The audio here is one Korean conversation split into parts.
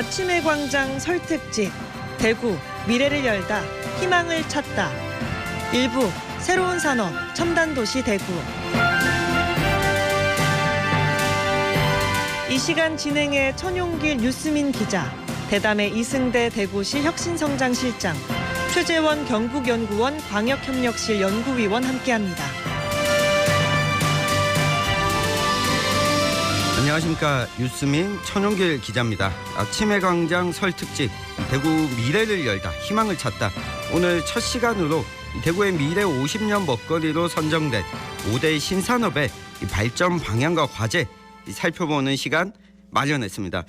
아침의 광장 설특집 대구 미래를 열다 희망을 찾다 일부 새로운 산업 첨단도시 대구 이 시간 진행의 천용길 뉴스민 기자, 대담의 이승대 대구시 혁신성장실장, 최재원 경북연구원 광역협력실 연구위원 함께합니다. 안녕하십니까. 뉴스민 천용길 기자입니다. 아침의 광장 설 특집 대구 미래를 열다 희망을 찾다. 오늘 첫 시간으로 대구의 미래 50년 먹거리로 선정된 5대 신산업의 발전 방향과 과제 살펴보는 시간 마련했습니다.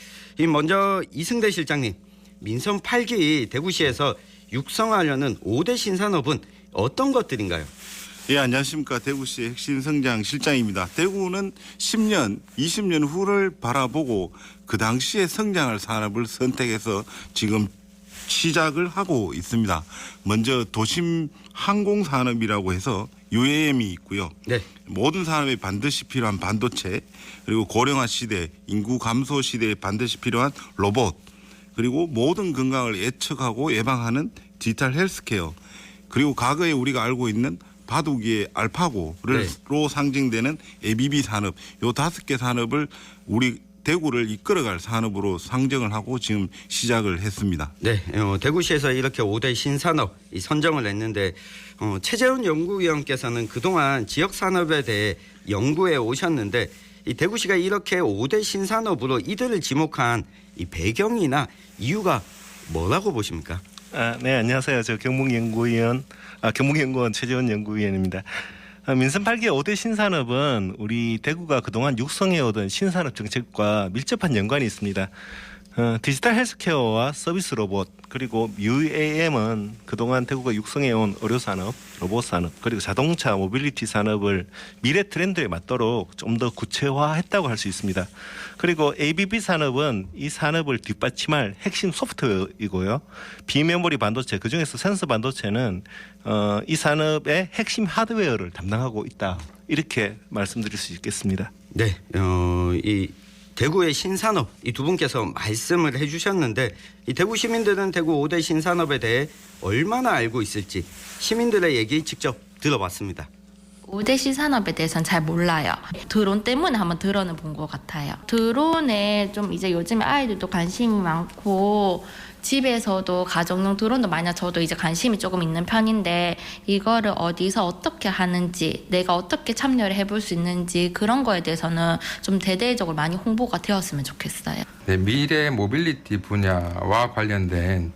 먼저 이승대 실장님, 민선 8기 대구시에서 육성하려는 5대 신산업은 어떤 것들인가요? 예, 안녕하십니까. 대구시 혁신성장실장입니다. 대구는 10년, 20년 후를 바라보고 그 당시에 성장할 산업을 선택해서 지금 시작을 하고 있습니다. 먼저 도심 항공산업이라고 해서 UAM이 있고요. 네. 모든 산업에 반드시 필요한 반도체, 그리고 고령화 시대, 인구 감소 시대에 반드시 필요한 로봇, 그리고 모든 건강을 예측하고 예방하는 디지털 헬스케어, 그리고 과거에 우리가 알고 있는 바둑이의 알파고로 상징되는 ABB 산업, 요 5개 산업을 우리 대구를 이끌어갈 산업으로 상정을 하고 지금 시작을 했습니다. 네, 대구시에서 이렇게 5대 신산업 선정을 했는데 최재원 연구위원께서는 그동안 지역 산업에 대해 연구해 오셨는데 이 대구시가 이렇게 5대 신산업으로 이들을 지목한 이 배경이나 이유가 뭐라고 보십니까? 네, 안녕하세요. 저 경북연구원 최재원 연구위원입니다. 민선 8기 5대 신산업은 우리 대구가 그동안 육성해오던 신산업 정책과 밀접한 연관이 있습니다. 디지털 헬스케어와 서비스 로봇, 그리고 UAM은 그동안 대구가 육성해온 의료산업, 로봇산업, 그리고 자동차 모빌리티 산업을 미래 트렌드에 맞도록 좀 더 구체화했다고 할 수 있습니다. 그리고 ABB 산업은 이 산업을 뒷받침할 핵심 소프트웨어이고요. 비메모리 반도체, 그중에서 센서 반도체는 이 산업의 핵심 하드웨어를 담당하고 있다. 이렇게 말씀드릴 수 있겠습니다. 네, 이 대구의 신산업 이 두 분께서 말씀을 해주셨는데 이 대구 시민들은 대구 5대 신산업에 대해 얼마나 알고 있을지 시민들의 얘기 직접 들어봤습니다. 5대 신산업에 대해서는 잘 몰라요. 드론 때문에 한번 들어는 본 것 같아요. 드론에 좀 이제 요즘에 아이들도 관심이 많고 집에서도 가정용 드론도 많이 저도 이제 관심이 조금 있는 편인데 이거를 어디서 어떻게 하는지 내가 어떻게 참여를 해볼 수 있는지 그런 거에 대해서는 좀 대대적으로 많이 홍보가 되었으면 좋겠어요. 네, 미래 모빌리티 분야와 관련된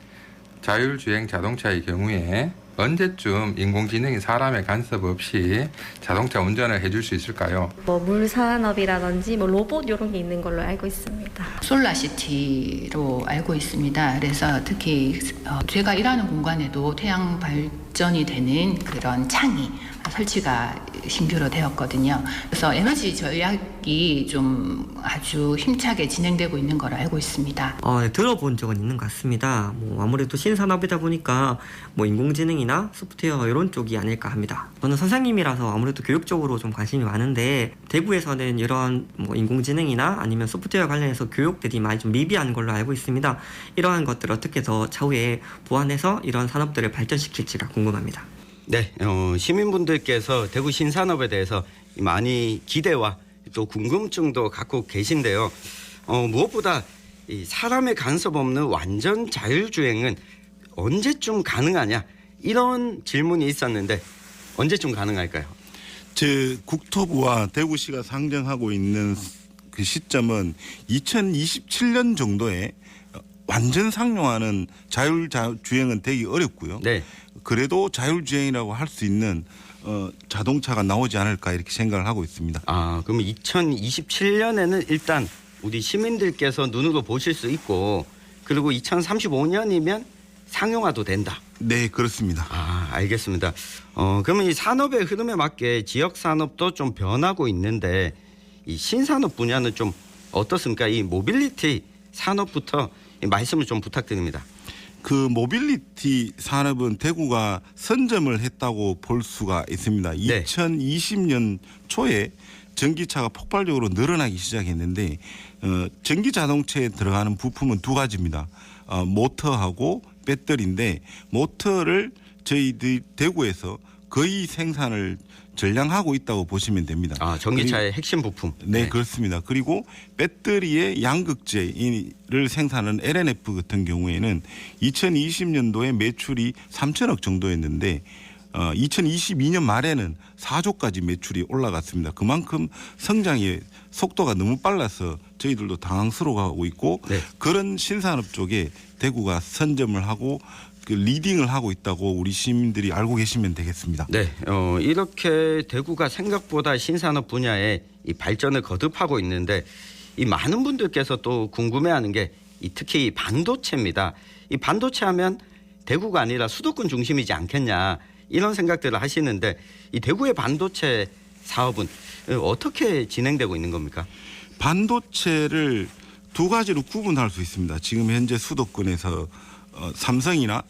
자율주행 자동차의 경우에 언제쯤 인공지능이 사람의 간섭 없이 자동차 운전을 해줄 수 있을까요? 물산업이라든지 로봇 이런 게 있는 걸로 알고 있습니다. 솔라시티로 알고 있습니다. 그래서 특히 제가 일하는 공간에도 태양 발전이 되는 그런 창이 설치가 신규로 되었거든요. 그래서 에너지 전략이 좀 아주 힘차게 진행되고 있는 걸 알고 있습니다. 네, 들어본 적은 있는 것 같습니다. 아무래도 신산업이다 보니까 인공지능이나 소프트웨어 이런 쪽이 아닐까 합니다. 저는 선생님이라서 아무래도 교육 쪽으로 좀 관심이 많은데 대구에서는 이런 인공지능이나 아니면 소프트웨어 관련해서 교육들이 많이 좀 미비한 걸로 알고 있습니다. 이러한 것들을 어떻게 더 차후에 보완해서 이런 산업들을 발전시킬지가 궁금합니다. 네, 시민분들께서 대구 신산업에 대해서 많이 기대와 또 궁금증도 갖고 계신데요. 무엇보다 이 사람의 간섭 없는 완전 자율주행은 언제쯤 가능하냐 이런 질문이 있었는데 언제쯤 가능할까요? 국토부와 대구시가 상정하고 있는 그 시점은 2027년 정도에 완전 상용화는 자율주행은 되기 어렵고요. 네. 그래도 자율주행이라고 할 수 있는 자동차가 나오지 않을까 이렇게 생각을 하고 있습니다. 그럼 2027년에는 일단 우리 시민들께서 눈으로 보실 수 있고 그리고 2035년이면 상용화도 된다. 네, 그렇습니다. 알겠습니다. 그러면 이 산업의 흐름에 맞게 지역 산업도 좀 변하고 있는데 이 신산업 분야는 좀 어떻습니까? 이 모빌리티 산업부터 말씀을 좀 부탁드립니다. 그 모빌리티 산업은 대구가 선점을 했다고 볼 수가 있습니다. 네. 2020년 초에 전기차가 폭발적으로 늘어나기 시작했는데 전기 자동차에 들어가는 부품은 두 가지입니다. 모터하고 배터리인데 모터를 저희들 대구에서 거의 생산을 전량하고 있다고 보시면 됩니다. 아, 전기차의 핵심 부품. 네, 그렇습니다. 그리고 배터리의 양극재를 생산하는 LNF 같은 경우에는 2020년도에 매출이 3천억 정도였는데 2022년 말에는 4조까지 매출이 올라갔습니다. 그만큼 성장의 속도가 너무 빨라서 저희들도 당황스러워하고 있고 네. 그런 신산업 쪽에 대구가 선점을 하고 그 리딩을 하고 있다고 우리 시민들이 알고 계시면 되겠습니다. 네, 이렇게 대구가 생각보다 신산업 분야에 이 발전을 거듭하고 있는데 이 많은 분들께서 또 궁금해하는 게 특히 이 반도체입니다. 이 반도체 하면 대구가 아니라 수도권 중심이지 않겠냐 이런 생각들을 하시는데 이 대구의 반도체 사업은 어떻게 진행되고 있는 겁니까? 반도체를 두 가지로 구분할 수 있습니다. 지금 현재 수도권에서 삼성이나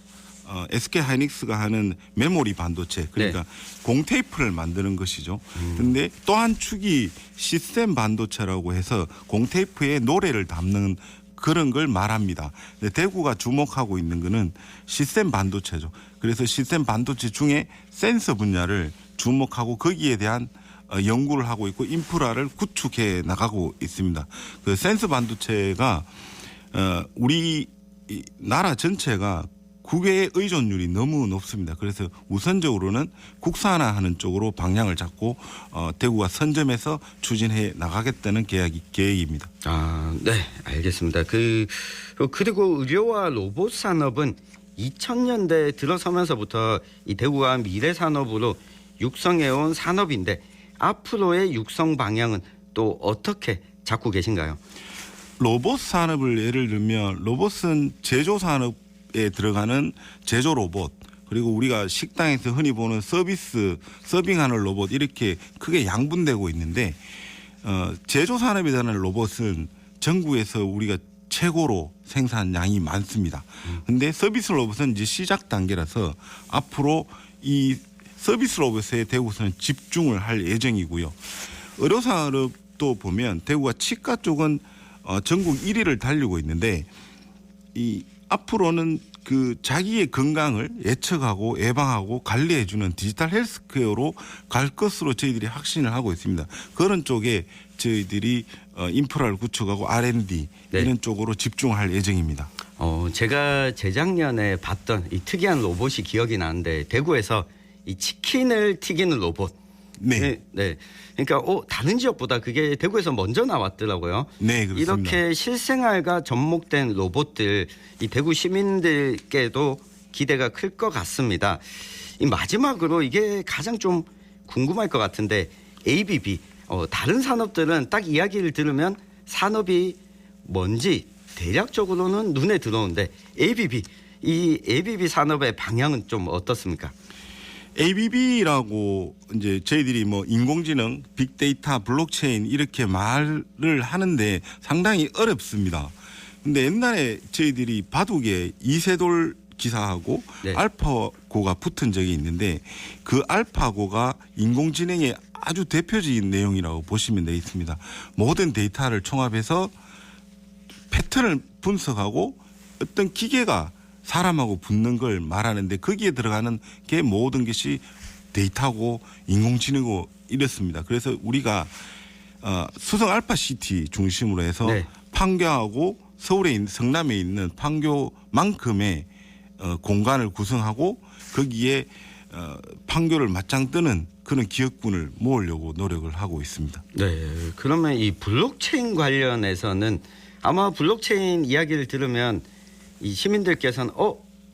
SK 하이닉스가 하는 메모리 반도체 그러니까 공테이프를 만드는 것이죠. 그런데 또 한 축이 시스템 반도체라고 해서 공테이프에 노래를 담는 그런 걸 말합니다. 근데 대구가 주목하고 있는 거는 시스템 반도체죠. 그래서 시스템 반도체 중에 센서 분야를 주목하고 거기에 대한 연구를 하고 있고 인프라를 구축해 나가고 있습니다. 그 센서 반도체가 우리 나라 전체가 국외의 의존율이 너무 높습니다. 그래서 우선적으로는 국산화하는 쪽으로 방향을 잡고 대구가 선점해서 추진해 나가겠다는 계획입니다. 아, 네, 알겠습니다. 그리고 의료와 로봇 산업은 2000년대 들어서면서부터 이 대구가 미래 산업으로 육성해온 산업인데 앞으로의 육성 방향은 또 어떻게 잡고 계신가요? 로봇 산업을 예를 들면 로봇은 제조 산업에 들어가는 제조 로봇 그리고 우리가 식당에서 흔히 보는 서빙하는 로봇 이렇게 크게 양분되고 있는데 제조 산업에 대한 로봇은 전국에서 우리가 최고로 생산량이 많습니다. 그런데 서비스 로봇은 이제 시작 단계라서 앞으로 이 서비스 로봇에 대구에서는 집중을 할 예정이고요. 의료 산업도 보면 대구가 치과 쪽은 전국 1위를 달리고 있는데 이 앞으로는 그 자기의 건강을 예측하고 예방하고 관리해주는 디지털 헬스케어로 갈 것으로 저희들이 확신을 하고 있습니다. 그런 쪽에 저희들이 인프라를 구축하고 R&D 이런 쪽으로 집중할 예정입니다. 제가 재작년에 봤던 이 특이한 로봇이 기억이 나는데 대구에서 이 치킨을 튀기는 로봇. 네. 그러니까 다른 지역보다 그게 대구에서 먼저 나왔더라고요. 네, 그렇습니다. 이렇게 실생활과 접목된 로봇들 이 대구 시민들께도 기대가 클 것 같습니다. 이 마지막으로 이게 가장 좀 궁금할 것 같은데 ABB 다른 산업들은 딱 이야기를 들으면 산업이 뭔지 대략적으로는 눈에 들어오는데 이 ABB 산업의 방향은 좀 어떻습니까? ABB라고 이제 저희들이 뭐 인공지능, 빅데이터, 블록체인 이렇게 말을 하는데 상당히 어렵습니다. 근데 옛날에 저희들이 바둑에 이세돌 기사하고 알파고가 붙은 적이 있는데 그 알파고가 인공지능의 아주 대표적인 내용이라고 보시면 되겠습니다. 모든 데이터를 총합해서 패턴을 분석하고 어떤 기계가 사람하고 붙는 걸 말하는데 거기에 들어가는 게 모든 것이 데이터고 인공지능이고 이렇습니다. 그래서 우리가 수성 알파시티 중심으로 해서 판교하고 서울에 있는 성남에 있는 판교만큼의 공간을 구성하고 거기에 판교를 맞짱 뜨는 그런 기업군을 모으려고 노력을 하고 있습니다. 네, 그러면 이 블록체인 관련해서는 아마 블록체인 이야기를 들으면 이 시민들께서는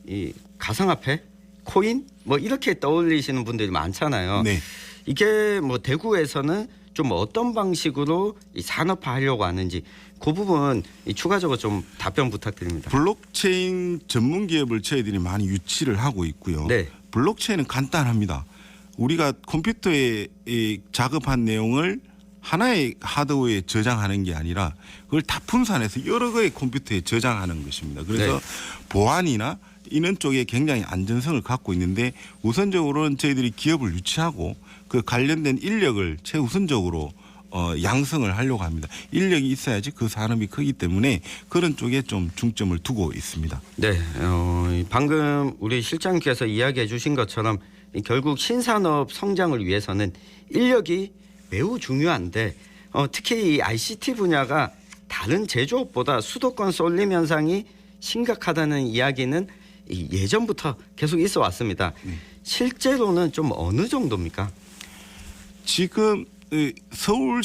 이 가상화폐, 코인 뭐 이렇게 떠올리시는 분들이 많잖아요. 네. 이게 뭐 대구에서는 좀 어떤 방식으로 이 산업화하려고 하는지 그 부분 추가적으로 좀 답변 부탁드립니다. 블록체인 전문 기업을 저희들이 많이 유치를 하고 있고요. 블록체인은 간단합니다. 우리가 컴퓨터에 작업한 내용을 하나의 하드웨어에 저장하는 게 아니라 그걸 다 분산해서 여러 개의 컴퓨터에 저장하는 것입니다. 그래서 보안이나 이런 쪽에 굉장히 안전성을 갖고 있는데 우선적으로는 저희들이 기업을 유치하고 그 관련된 인력을 최우선적으로 양성을 하려고 합니다. 인력이 있어야지 그 산업이 크기 때문에 그런 쪽에 좀 중점을 두고 있습니다. 네, 방금 우리 실장님께서 이야기해 주신 것처럼 결국 신산업 성장을 위해서는 인력이 매우 중요한데 특히 이 ICT 분야가 다른 제조업보다 수도권 쏠림 현상이 심각하다는 이야기는 예전부터 계속 있어 왔습니다. 실제로는 좀 어느 정도입니까? 지금 서울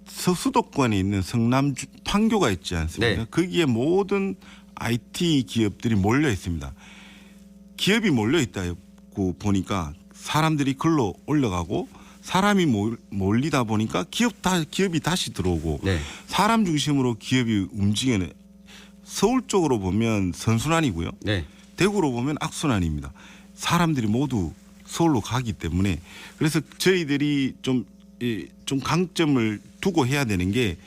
수도권에 있는 성남 판교가 있지 않습니까? 네. 거기에 모든 IT 기업들이 몰려 있습니다. 기업이 몰려 있다고 보니까 사람들이 글로 올라가고 사람이 몰리다 보니까 기업이 다시 들어오고 네. 사람 중심으로 기업이 움직이는 서울 쪽으로 보면 선순환이고요. 네. 대구로 보면 악순환입니다. 사람들이 모두 서울로 가기 때문에 그래서 저희들이 좀 강점을 두고 해야 되는 게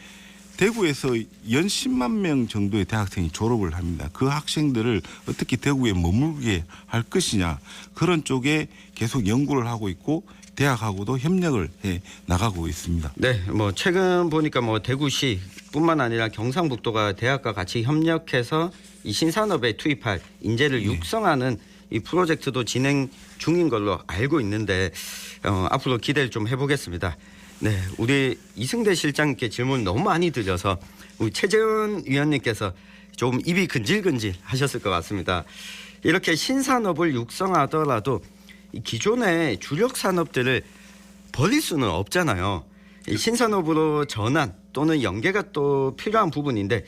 대구에서 연 10만 명 정도의 대학생이 졸업을 합니다. 그 학생들을 어떻게 대구에 머물게 할 것이냐 그런 쪽에 계속 연구를 하고 있고 대학하고도 협력을 해 나가고 있습니다. 네, 최근 보니까 대구시뿐만 아니라 경상북도가 대학과 같이 협력해서 이 신산업에 투입할 인재를 육성하는 이 프로젝트도 진행 중인 걸로 알고 있는데 앞으로 기대를 좀 해보겠습니다. 네, 우리 이승대 실장님께 질문 너무 많이 드려서 우리 최재원 위원님께서 좀 입이 근질근질 하셨을 것 같습니다. 이렇게 신산업을 육성하더라도 이 기존의 주력 산업들을 버릴 수는 없잖아요. 이 신산업으로 전환 또는 연계가 또 필요한 부분인데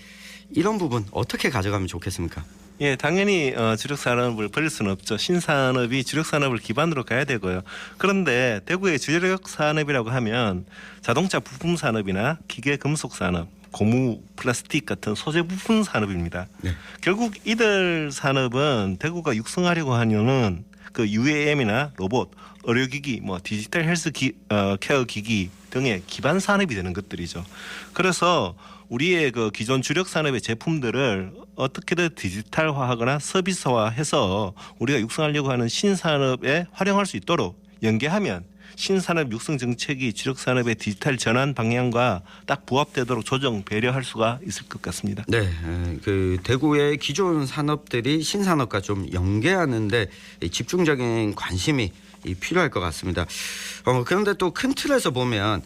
이런 부분 어떻게 가져가면 좋겠습니까? 예, 당연히 주력 산업을 버릴 수는 없죠. 신산업이 주력 산업을 기반으로 가야 되고요. 그런데 대구의 주력 산업이라고 하면 자동차 부품 산업이나 기계 금속 산업, 고무, 플라스틱 같은 소재 부품 산업입니다. 네. 결국 이들 산업은 대구가 육성하려고 하면은 그 UAM이나 로봇, 의료기기, 디지털 헬스 케어 기기 등의 기반 산업이 되는 것들이죠. 그래서 우리의 그 기존 주력 산업의 제품들을 어떻게든 디지털화하거나 서비스화해서 우리가 육성하려고 하는 신산업에 활용할 수 있도록 연계하면 신산업 육성 정책이 주력 산업의 디지털 전환 방향과 딱 부합되도록 조정 배려할 수가 있을 것 같습니다. 네, 그 대구의 기존 산업들이 신산업과 좀 연계하는데 집중적인 관심이 필요할 것 같습니다. 그런데 또 큰 틀에서 보면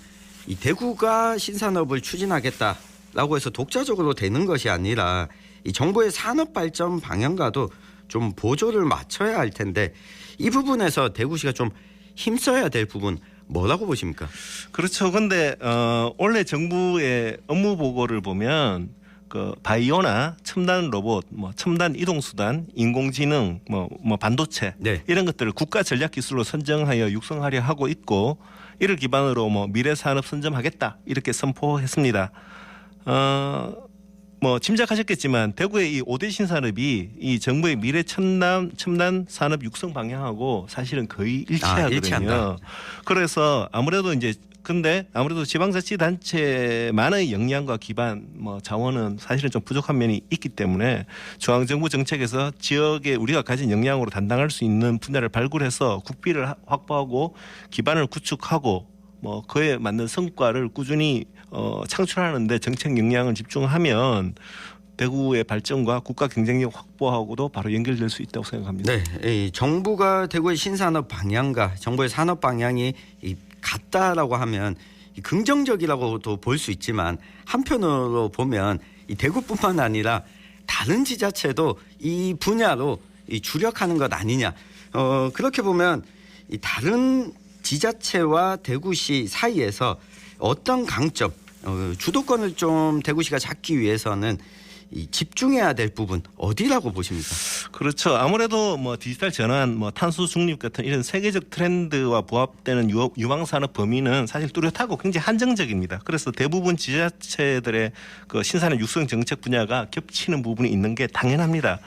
이 대구가 신산업을 추진하겠다라고 해서 독자적으로 되는 것이 아니라 이 정부의 산업 발전 방향과도 좀 보조를 맞춰야 할 텐데 이 부분에서 대구시가 좀 힘써야 될 부분 뭐라고 보십니까? 그렇죠. 그런데 원래 정부의 업무 보고를 보면 그 바이오나 첨단 로봇, 첨단 이동 수단, 인공지능, 반도체 네. 이런 것들을 국가 전략 기술로 선정하여 육성하려 하고 있고 이를 기반으로 미래 산업 선점하겠다 이렇게 선포했습니다. 짐작하셨겠지만 대구의 이 5대 신산업이 이 정부의 미래 첨단 산업 육성 방향하고 사실은 거의 일치하거든요. 일치한다. 그래서 아무래도 지방자치단체만의 역량과 기반 자원은 사실은 좀 부족한 면이 있기 때문에 중앙정부 정책에서 지역에 우리가 가진 역량으로 담당할 수 있는 분야를 발굴해서 국비를 확보하고 기반을 구축하고 그에 맞는 성과를 꾸준히 창출하는데 정책 역량을 집중하면 대구의 발전과 국가 경쟁력 확보하고도 바로 연결될 수 있다고 생각합니다. 네, 정부가 대구의 신산업 방향과 정부의 산업 방향이 같다라고 하면 긍정적이라고도 볼 수 있지만 한편으로 보면 이 대구뿐만 아니라 다른 지자체도 이 분야로 주력하는 것 아니냐. 그렇게 보면 이 다른 지자체와 대구시 사이에서 어떤 강점, 주도권을 좀 대구시가 잡기 위해서는 집중해야 될 부분 어디라고 보십니까? 그렇죠. 아무래도 디지털 전환, 탄소 중립 같은 이런 세계적 트렌드와 부합되는 유망 산업 범위는 사실 뚜렷하고 굉장히 한정적입니다. 그래서 대부분 지자체들의 그 신산업 육성 정책 분야가 겹치는 부분이 있는 게 당연합니다.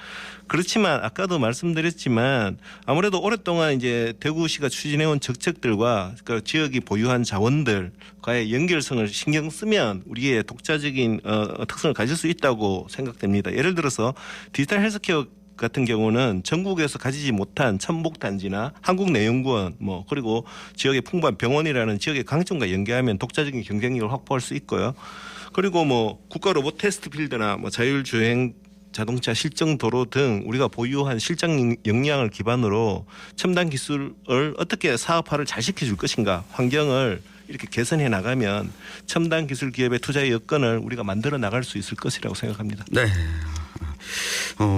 그렇지만 아까도 말씀드렸지만 아무래도 오랫동안 이제 대구시가 추진해온 정책들과 그 지역이 보유한 자원들과의 연결성을 신경 쓰면 우리의 독자적인 특성을 가질 수 있다고 생각됩니다. 예를 들어서 디지털 헬스케어 같은 경우는 전국에서 가지지 못한 천복단지나 한국내연구원 그리고 지역의 풍부한 병원이라는 지역의 강점과 연계하면 독자적인 경쟁력을 확보할 수 있고요. 그리고 국가 로봇 테스트 필드나 자율주행 자동차 실증 도로 등 우리가 보유한 실장 역량을 기반으로 첨단 기술을 어떻게 사업화를 잘 시켜줄 것인가, 환경을 이렇게 개선해 나가면 첨단 기술 기업의 투자의 여건을 우리가 만들어 나갈 수 있을 것이라고 생각합니다. 네.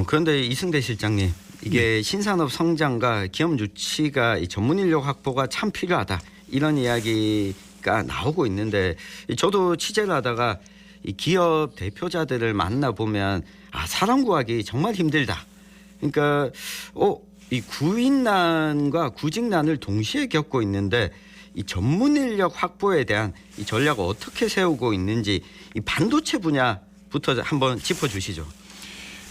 그런데 이승대 실장님, 이게 신산업 성장과 기업 유치가 이 전문 인력 확보가 참 필요하다, 이런 이야기가 나오고 있는데, 저도 취재를 하다가 이 기업 대표자들을 만나 보면 사람 구하기 정말 힘들다. 그러니까 이 구인난과 구직난을 동시에 겪고 있는데, 이 전문 인력 확보에 대한 이 전략을 어떻게 세우고 있는지, 이 반도체 분야부터 한번 짚어주시죠.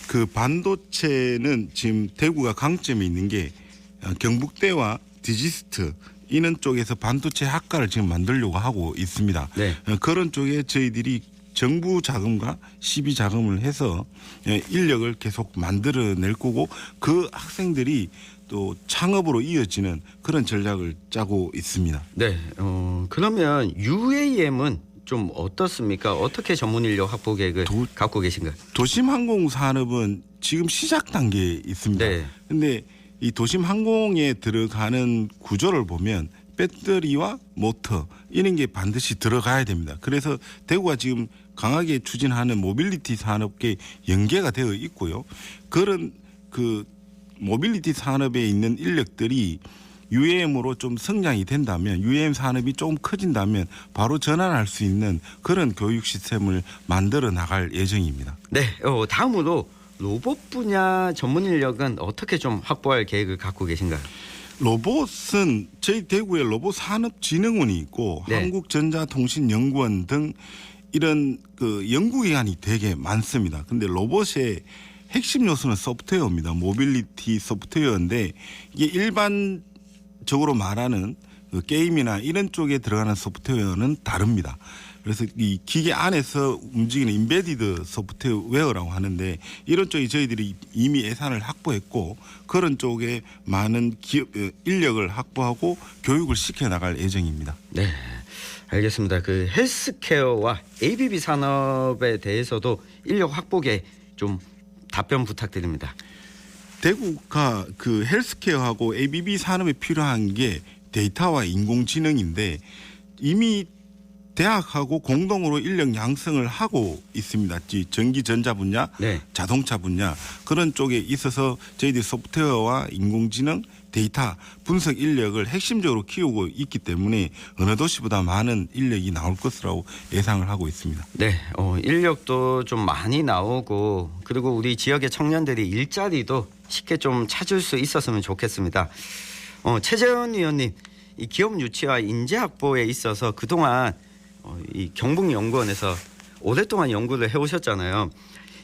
그 반도체는 지금 대구가 강점이 있는 게 경북대와 디지스트 이런 쪽에서 반도체 학과를 지금 만들려고 하고 있습니다. 네. 그런 쪽에 저희들이 정부 자금과 시비 자금을 해서 인력을 계속 만들어낼 거고, 그 학생들이 또 창업으로 이어지는 그런 전략을 짜고 있습니다. 네. 그러면 UAM은 좀 어떻습니까? 어떻게 전문 인력 확보 계획을 갖고 계신가요? 도심 항공 산업은 지금 시작 단계에 있습니다. 네. 근데 이 도심 항공에 들어가는 구조를 보면 배터리와 모터 이런 게 반드시 들어가야 됩니다. 그래서 대구가 지금 강하게 추진하는 모빌리티 산업계 연계가 되어 있고요. 그런 그 모빌리티 산업에 있는 인력들이 UAM으로 좀 성장이 된다면, UAM 산업이 조금 커진다면 바로 전환할 수 있는 그런 교육 시스템을 만들어 나갈 예정입니다. 네. 다음으로 로봇 분야 전문 인력은 어떻게 좀 확보할 계획을 갖고 계신가요? 로봇은 저희 대구에 로봇산업진흥원이 있고 네. 한국전자통신연구원 등 이런 그 연구기관이 되게 많습니다. 근데 로봇의 핵심 요소는 소프트웨어입니다. 모빌리티 소프트웨어인데, 이게 일반적으로 말하는 그 게임이나 이런 쪽에 들어가는 소프트웨어는 다릅니다. 그래서 이 기계 안에서 움직이는 인베디드 소프트웨어라고 하는데, 이런 쪽에 저희들이 이미 예산을 확보했고 그런 쪽에 많은 인력을 확보하고 교육을 시켜나갈 예정입니다. 네. 알겠습니다. 그 헬스케어와 ABB 산업에 대해서도 인력 확보에 좀 답변 부탁드립니다. 대구가 그 헬스케어하고 ABB 산업에 필요한 게 데이터와 인공지능인데, 이미 대학하고 공동으로 인력 양성을 하고 있습니다. 전기전자 분야, 네. 자동차 분야 그런 쪽에 있어서 저희들이 소프트웨어와 인공지능, 데이터 분석 인력을 핵심적으로 키우고 있기 때문에 어느 도시보다 많은 인력이 나올 것이라고 예상을 하고 있습니다. 네. 인력도 좀 많이 나오고, 그리고 우리 지역의 청년들이 일자리도 쉽게 좀 찾을 수 있었으면 좋겠습니다. 최재원 의원님, 이 기업 유치와 인재 확보에 있어서 그동안 이 경북연구원에서 오랫동안 연구를 해오셨잖아요.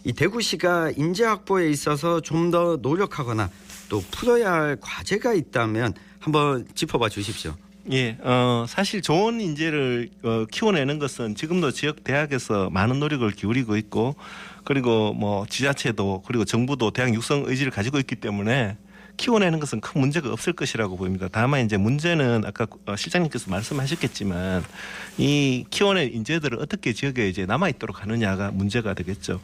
이 대구시가 인재 확보에 있어서 좀 더 노력하거나 또 풀어야 할 과제가 있다면 한번 짚어봐 주십시오. 예, 사실 좋은 인재를 키워내는 것은 지금도 지역 대학에서 많은 노력을 기울이고 있고, 그리고 지자체도 그리고 정부도 대학 육성 의지를 가지고 있기 때문에 키워내는 것은 큰 문제가 없을 것이라고 보입니다. 다만 이제 문제는 아까 실장님께서 말씀하셨겠지만, 이 키워낸 인재들을 어떻게 지역에 이제 남아 있도록 하느냐가 문제가 되겠죠.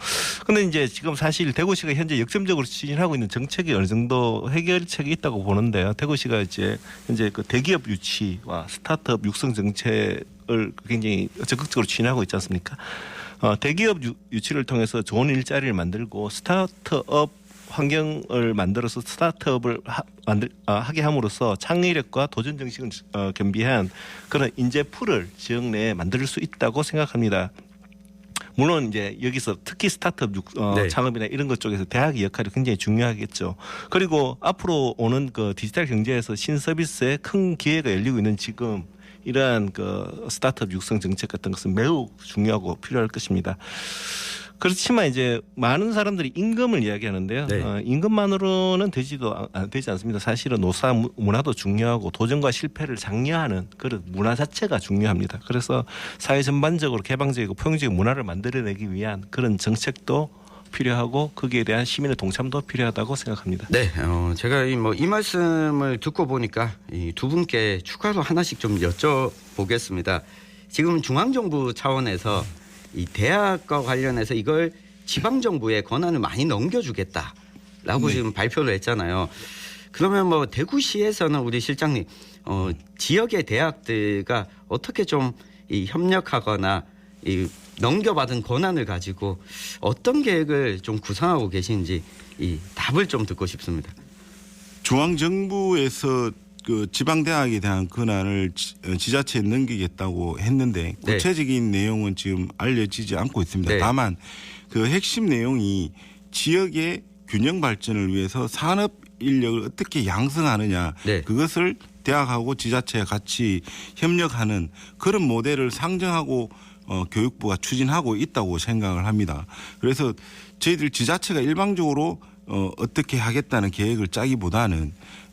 그런데 이제 지금 사실 대구시가 현재 역점적으로 추진하고 있는 정책이 어느 정도 해결책이 있다고 보는데요. 대구시가 이제 현재 그 대기업 유치와 스타트업 육성 정책을 굉장히 적극적으로 추진하고 있지 않습니까? 대기업 유치를 통해서 좋은 일자리를 만들고 스타트업 환경을 만들어서 스타트업을 하게 함으로써 창의력과 도전 정신을 겸비한 그런 인재 풀을 지역 내에 만들 수 있다고 생각합니다. 물론 이제 여기서 특히 스타트업 네. 창업이나 이런 것 쪽에서 대학의 역할이 굉장히 중요하겠죠. 그리고 앞으로 오는 그 디지털 경제에서 신서비스에 큰 기회가 열리고 있는 지금 이러한 그 스타트업 육성 정책 같은 것은 매우 중요하고 필요할 것입니다. 그렇지만 이제 많은 사람들이 임금을 이야기하는데요. 네. 임금만으로는 되지 않습니다. 사실은 노사 문화도 중요하고 도전과 실패를 장려하는 그런 문화 자체가 중요합니다. 그래서 사회 전반적으로 개방적이고 포용적인 문화를 만들어내기 위한 그런 정책도 필요하고 거기에 대한 시민의 동참도 필요하다고 생각합니다. 네, 제가 이 말씀을 듣고 보니까 이 두 분께 추가로 하나씩 좀 여쭤보겠습니다. 지금 중앙정부 차원에서 이 대학과 관련해서 이걸 지방정부에 권한을 많이 넘겨주겠다라고 지금 발표를 했잖아요. 그러면 대구시에서는 우리 실장님 지역의 대학들과 어떻게 좀 협력하거나 이 넘겨받은 권한을 가지고 어떤 계획을 좀 구상하고 계신지 이 답을 좀 듣고 싶습니다. 중앙정부에서 그 지방대학에 대한 권한을 지자체에 넘기겠다고 했는데 구체적인 내용은 지금 알려지지 않고 있습니다. 네. 다만 그 핵심 내용이 지역의 균형 발전을 위해서 산업 인력을 어떻게 양성하느냐 그것을 대학하고 지자체가 같이 협력하는 그런 모델을 상정하고 교육부가 추진하고 있다고 생각을 합니다. 그래서 저희들 지자체가 일방적으로 어떻게 하겠다는 계획을 짜기보다는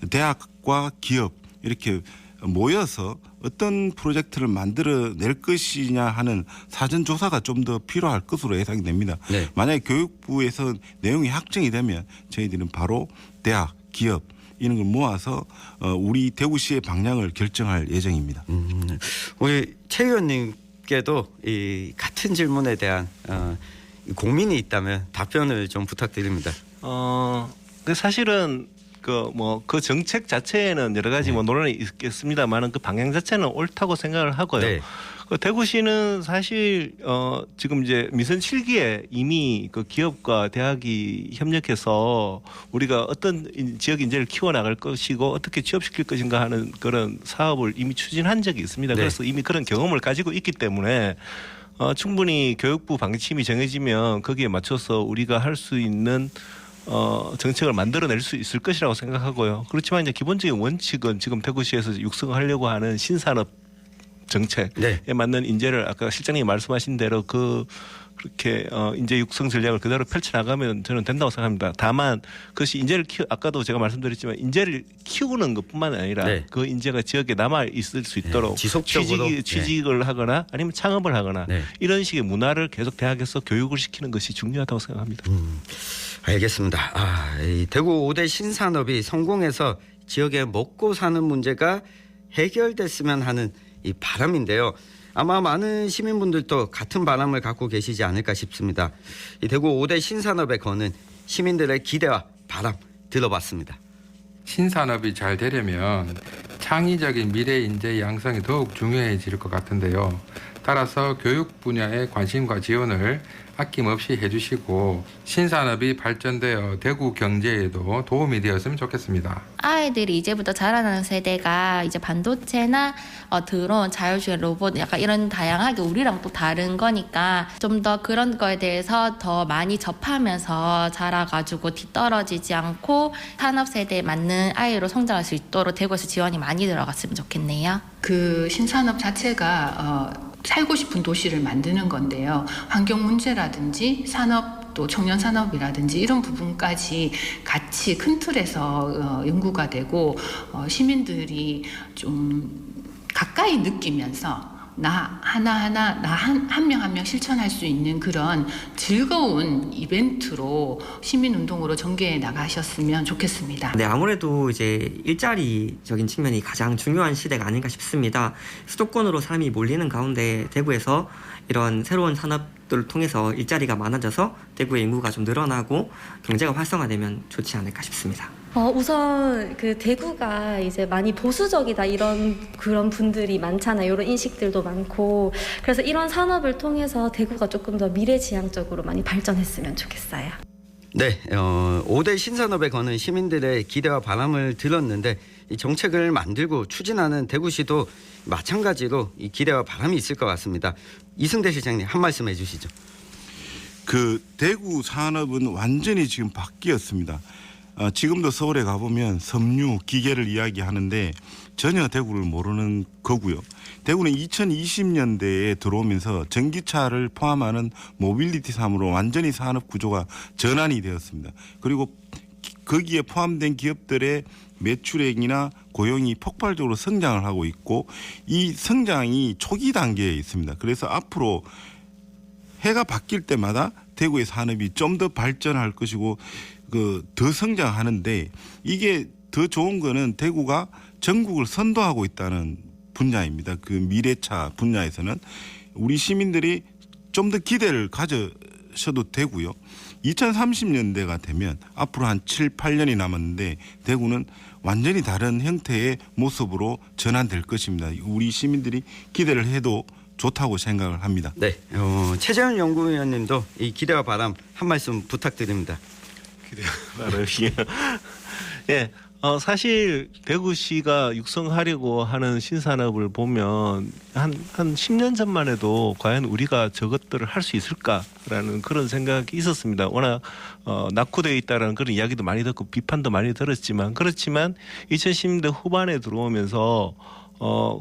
대학과 기업 이렇게 모여서 어떤 프로젝트를 만들어낼 것이냐 하는 사전 조사가 좀 더 필요할 것으로 예상이 됩니다. 네. 만약에 교육부에서 내용이 확정이 되면 저희들은 바로 대학, 기업 이런 걸 모아서 우리 대구시의 방향을 결정할 예정입니다. 우리 최 의원님께도 이 같은 질문에 대한 고민이 있다면 답변을 좀 부탁드립니다. 사실은 그 정책 자체에는 여러 가지 논란이 있겠습니다만은 그 방향 자체는 옳다고 생각을 하고요. 네. 대구시는 사실 지금 이제 민선 7기에 이미 그 기업과 대학이 협력해서 우리가 어떤 지역 인재를 키워나갈 것이고 어떻게 취업시킬 것인가 하는 그런 사업을 이미 추진한 적이 있습니다. 그래서 이미 그런 경험을 가지고 있기 때문에 충분히 교육부 방침이 정해지면 거기에 맞춰서 우리가 할 수 있는 정책을 만들어낼 수 있을 것이라고 생각하고요. 그렇지만 이제 기본적인 원칙은 지금 대구시에서 육성하려고 하는 신산업 정책에 맞는 인재를 아까 실장님이 말씀하신 대로 그렇게 인재 육성 전략을 그대로 펼쳐나가면 저는 된다고 생각합니다. 다만 그것이 인재를 아까도 제가 말씀드렸지만 인재를 키우는 것뿐만 아니라 그 인재가 지역에 남아 있을 수 있도록 지속적으로 취직을 하거나 아니면 창업을 하거나 이런 식의 문화를 계속 대학에서 교육을 시키는 것이 중요하다고 생각합니다. 알겠습니다. 이 대구 5대 신산업이 성공해서 지역에 먹고 사는 문제가 해결됐으면 하는 이 바람인데요. 아마 많은 시민분들도 같은 바람을 갖고 계시지 않을까 싶습니다. 이 대구 5대 신산업에 거는 시민들의 기대와 바람 들어봤습니다. 신산업이 잘 되려면 창의적인 미래 인재 양성이 더욱 중요해질 것 같은데요. 따라서 교육 분야의 관심과 지원을 아낌없이 해주시고 신산업이 발전되어 대구 경제에도 도움이 되었으면 좋겠습니다. 아이들이 이제부터 자라나는 세대가 이제 반도체나 드론, 자율주행 로봇 약간 이런 다양하게 우리랑 또 다른 거니까 좀 더 그런 거에 대해서 더 많이 접하면서 자라가지고 뒤떨어지지 않고 산업 세대에 맞는 아이로 성장할 수 있도록 대구에서 지원이 많이 들어갔으면 좋겠네요. 그 신산업 자체가 살고 싶은 도시를 만드는 건데요. 환경 문제라든지 산업 또 청년 산업이라든지 이런 부분까지 같이 큰 틀에서 연구가 되고 시민들이 좀 가까이 느끼면서 나 하나하나 나 한 명 한 명 실천할 수 있는 그런 즐거운 이벤트로 시민운동으로 전개해 나가셨으면 좋겠습니다. 네, 아무래도 이제 일자리적인 측면이 가장 중요한 시대가 아닌가 싶습니다. 수도권으로 사람이 몰리는 가운데 대구에서 이런 새로운 산업들을 통해서 일자리가 많아져서 대구의 인구가 좀 늘어나고 경제가 활성화되면 좋지 않을까 싶습니다. 우선 그 대구가 이제 많이 보수적이다 그런 분들이 많잖아요. 이런 인식들도 많고 그래서 이런 산업을 통해서 대구가 조금 더 미래지향적으로 많이 발전했으면 좋겠어요. 네, 5대 신산업에 거는 시민들의 기대와 바람을 들었는데 이 정책을 만들고 추진하는 대구시도 마찬가지로 이 기대와 바람이 있을 것 같습니다. 이승대 실장님 한 말씀 해주시죠. 그 대구 산업은 완전히 지금 바뀌었습니다. 지금도 서울에 가보면 섬유, 기계를 이야기하는데 전혀 대구를 모르는 거고요. 대구는 2020년대에 들어오면서 전기차를 포함하는 모빌리티 3으로 완전히 산업 구조가 전환이 되었습니다. 그리고 거기에 포함된 기업들의 매출액이나 고용이 폭발적으로 성장을 하고 있고 이 성장이 초기 단계에 있습니다. 그래서 앞으로 해가 바뀔 때마다 대구의 산업이 좀 더 발전할 것이고 더 성장하는데 이게 더 좋은 거는 대구가 전국을 선도하고 있다는 분야입니다. 그 미래차 분야에서는 우리 시민들이 좀 더 기대를 가져셔도 되고요. 2030년대가 되면 앞으로 한 7, 8년이 남았는데 대구는 완전히 다른 형태의 모습으로 전환될 것입니다. 우리 시민들이 기대를 해도 좋다고 생각을 합니다. 네, 최재원 연구위원님도 이 기대와 바람 한 말씀 부탁드립니다. 예, 사실 대구시가 육성하려고 하는 신산업을 보면 한 10년 전만 해도 과연 우리가 저것들을 할 수 있을까라는 그런 생각이 있었습니다. 워낙 낙후되어 있다라는 그런 이야기도 많이 듣고 비판도 많이 들었지만 그렇지만 2010년대 후반에 들어오면서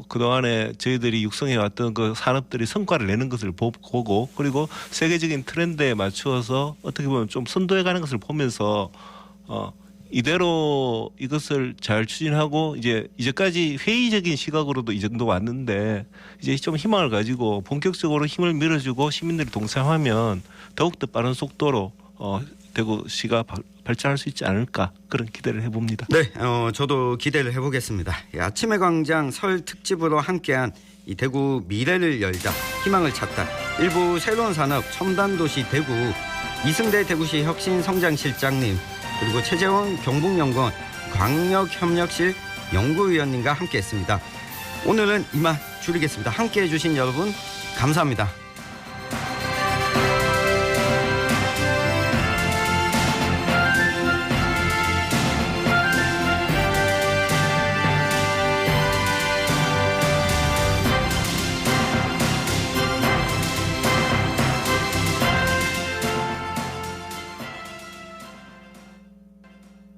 그동안에 저희들이 육성해왔던 그 산업들이 성과를 내는 것을 보고 그리고 세계적인 트렌드에 맞추어서 어떻게 보면 좀 선도해가는 것을 보면서 이대로 이것을 잘 추진하고 이제까지 회의적인 시각으로도 이 정도 왔는데 이제 좀 희망을 가지고 본격적으로 힘을 밀어주고 시민들이 동참하면 더욱더 빠른 속도로 대구시가 발전할 수 있지 않을까 그런 기대를 해봅니다. 네, 저도 기대를 해보겠습니다. 아침의 광장 설 특집으로 함께한 이 대구 미래를 열자 희망을 찾다 일부 새로운 산업 첨단도시 대구 이승대 대구시 혁신성장실장님 그리고 최재원 경북연구원 광역협력실 연구위원님과 함께했습니다. 오늘은 이만 줄이겠습니다. 함께해 주신 여러분 감사합니다.